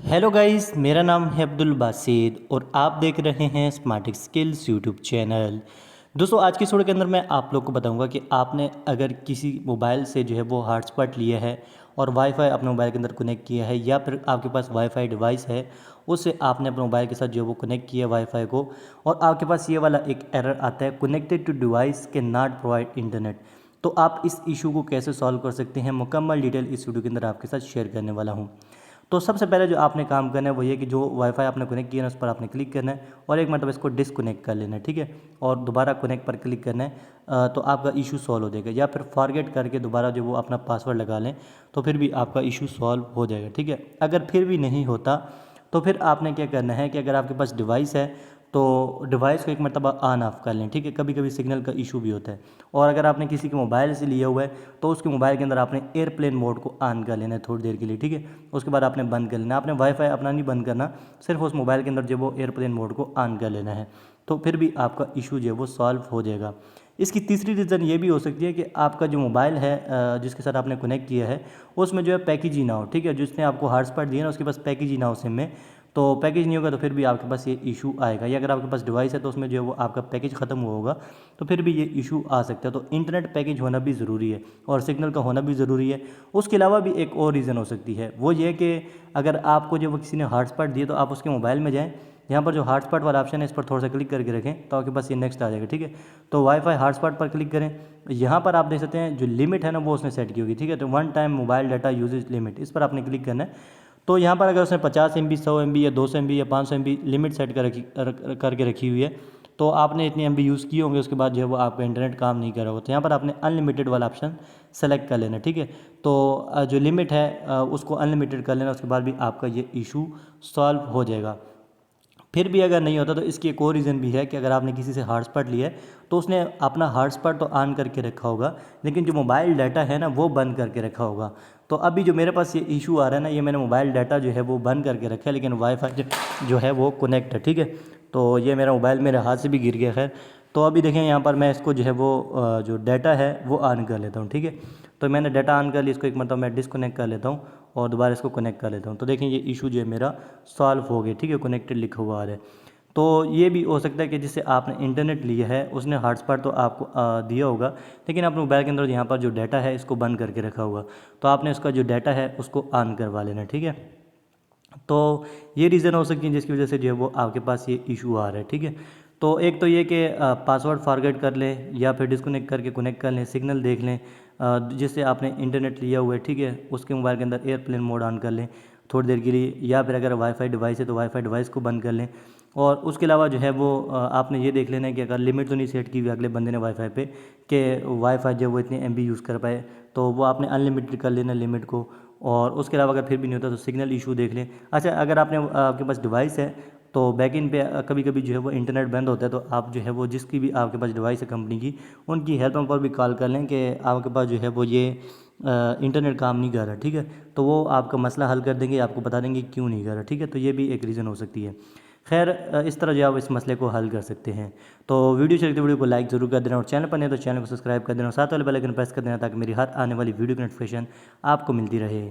Hello guys, मेरा नाम है अब्दुल बासिद और आप देख रहे हैं स्मार्ट स्किल्स यूट्यूब चैनल। दोस्तों, आज की इस वीडियो के अंदर मैं आप लोग को बताऊंगा कि आपने अगर किसी मोबाइल से जो है वो हॉटस्पॉट लिया है और वाईफाई अपने मोबाइल के अंदर कनेक्ट किया है, या फिर आपके पास वाईफाई डिवाइस है उससे आपने अपने मोबाइल के साथ जो है वो कनेक्ट किया है वाईफाई को, और आपके पास ये वाला एक एरर आता है, connected to device can not provide internet. तो आप इस इशू को कैसे सॉल्व कर सकते हैं, मुकम्मल डिटेल इस वीडियो के अंदर आपके साथ शेयर करने वाला हूँ। तो सबसे पहले जो आपने काम करना है वो ये कि जो वाईफाई आपने कनेक्ट किया है उस पर आपने क्लिक करना है और एक मतलब इसको डिसकनेक्ट कर लेना है, ठीक है। और दोबारा कनेक्ट पर क्लिक करना है, तो आपका इशू सॉल्व हो जाएगा। या फिर फॉरगेट करके दोबारा जो वो अपना पासवर्ड लगा लें तो फिर भी आपका इशू सॉल्व हो जाएगा, ठीक है। अगर फिर भी नहीं होता तो फिर आपने क्या करना है कि अगर आपके पास डिवाइस है तो डिवाइस को एक मरतबा ऑन ऑफ कर लें, ठीक है। कभी कभी सिग्नल का इशू भी होता है। और अगर आपने किसी के मोबाइल से लिया हुआ है तो उसके मोबाइल के अंदर आपने एयरप्लेन मोड को ऑन कर लेना है थोड़ी देर के लिए, ठीक है। उसके बाद आपने बंद कर लेना, आपने वाईफाई अपना नहीं बंद करना, सिर्फ उस मोबाइल के अंदर जो वो एयरप्लेन मोड को ऑन कर लेना है, तो फिर भी आपका इशू जो है वो सॉल्व हो जाएगा। इसकी तीसरी रीज़न ये भी हो सकती है कि आपका जो मोबाइल है जिसके साथ आपने कनेक्ट किया है उसमें जो है पैकेज ही ना हो, ठीक है। जिसने आपको हॉटस्पॉट दिया ना उसके पास पैकेज ही ना हो सिम में, तो पैकेज नहीं होगा तो फिर भी आपके पास ये इशू आएगा। या अगर आपके पास डिवाइस है तो उसमें जो है वो आपका पैकेज ख़त्म हुआ होगा तो फिर भी ये इशू आ सकता है। तो इंटरनेट पैकेज होना भी ज़रूरी है और सिग्नल का होना भी ज़रूरी है। उसके अलावा भी एक और रीज़न हो सकती है, वो ये कि अगर आपको जो वो किसी ने हॉटस्पॉट दिए तो आप उसके मोबाइल में जाएँ, यहाँ पर जो हॉटस्पॉट वाला ऑप्शन है इस पर थोड़ा सा क्लिक करके रखें तो आपके पास ये नेक्स्ट आ जाएगा, ठीक है। तो वाईफाई हॉटस्पॉट पर क्लिक करें, यहाँ पर आप देख सकते हैं जो लिमिट है ना वो उसने सेट की होगी, ठीक है। तो one time mobile data usage limit, इस पर आपने क्लिक करना है। तो यहाँ पर अगर उसने 50 MB 100 MB या 200 MB या 500 MB लिमिट सेट करके रखी हुई है तो आपने इतनी MB यूज़ किए होंगे, उसके बाद जो है वो आपका इंटरनेट काम नहीं कर रहा होगा, तो यहाँ पर आपने अनलिमिटेड वाला ऑप्शन सेलेक्ट कर लेना, ठीक है। तो जो लिमिट है उसको अनलिमिटेड कर लेना, उसके बाद भी आपका ये इशू सॉल्व हो जाएगा। फिर भी अगर नहीं होता तो इसकी एक और रीज़न भी है कि अगर आपने किसी से हॉटस्पॉट लिया है तो उसने अपना हॉटस्पॉट तो ऑन करके रखा होगा लेकिन जो मोबाइल डाटा है ना वो बंद करके रखा होगा। तो अभी जो मेरे पास ये इशू आ रहा है ना, ये मैंने मोबाइल डाटा जो है वो बंद करके रखा है लेकिन वाईफाई जो है वो कनेक्ट है, ठीक है। तो ये मेरा मोबाइल मेरे हाथ से भी गिर गया, खैर। तो अभी देखें यहाँ पर मैं इसको जो है वो जो डाटा है वो ऑन कर लेता हूँ, ठीक है। तो मैंने डाटा ऑन कर लिया, इसको एक मतलब मैं डिसकनेक्ट कर लेता हूँ और दोबारा इसको कनेक्ट कर लेता हूँ। तो देखें ये इशू जो है मेरा सॉल्व हो गया, ठीक है, कनेक्टेड लिखा हुआ आ रहा है। तो ये भी हो सकता है कि जिससे आपने इंटरनेट लिया है उसने हॉटस्पॉट तो आपको दिया होगा लेकिन अपने मोबाइल के अंदर यहाँ पर जो डाटा है इसको बंद करके रखा होगा, तो आपने उसका जो डाटा है उसको ऑन करवा लेना, ठीक है। तो ये रीज़न हो सकती है जिसकी वजह से जो है वो आपके पास ये इशू आ रहा है, ठीक है। तो एक तो ये कि पासवर्ड फॉरगेट कर लें या फिर डिस्कनेक्ट करके कनेक्ट कर लें, सिग्नल देख लें जिससे आपने इंटरनेट लिया हुआ है, ठीक है, उसके मोबाइल के अंदर एयरप्लेन मोड ऑन कर लें थोड़ी देर के लिए, या फिर अगर वाईफाई डिवाइस है तो वाईफाई डिवाइस को बंद कर लें। और उसके अलावा जो है वो आपने ये देख लेना है कि अगर लिमिट तो नहीं सेट की हुई अगले बंदे ने वाईफाई पे कि वाईफाई जो वो इतने MB यूज़ कर पाए, तो वो आपने अनलिमिटेड कर लेना लिमिट को। और उसके अलावा अगर फिर भी नहीं होता तो सिग्नल इशू देख लें। अच्छा, अगर आपके पास डिवाइस है तो बैकएंड पे कभी कभी जो है वो इंटरनेट बंद होता है, तो आप जो है वो जिसकी भी आपके पास डिवाइस है कंपनी की, उनकी हेल्प पर भी कॉल कर लें कि आपके पास जो है वो ये इंटरनेट काम नहीं कर रहा, ठीक है। तो वो आपका मसला हल कर देंगे, आपको बता देंगे क्यों नहीं कर रहा, ठीक है। तो ये भी एक रीज़न हो सकती है। खैर, इस तरह जो आप इस मसले को हल कर सकते हैं। तो वीडियो चलते वीडियो को लाइक ज़रूर कर देना और चैनल पर नहीं तो चैनल को सब्सक्राइब कर देना और साथ वाले बेल आइकन प्रेस कर देना ताकि मेरी हर आने वाली वीडियो की नोटिफिकेशन आपको मिलती रहे।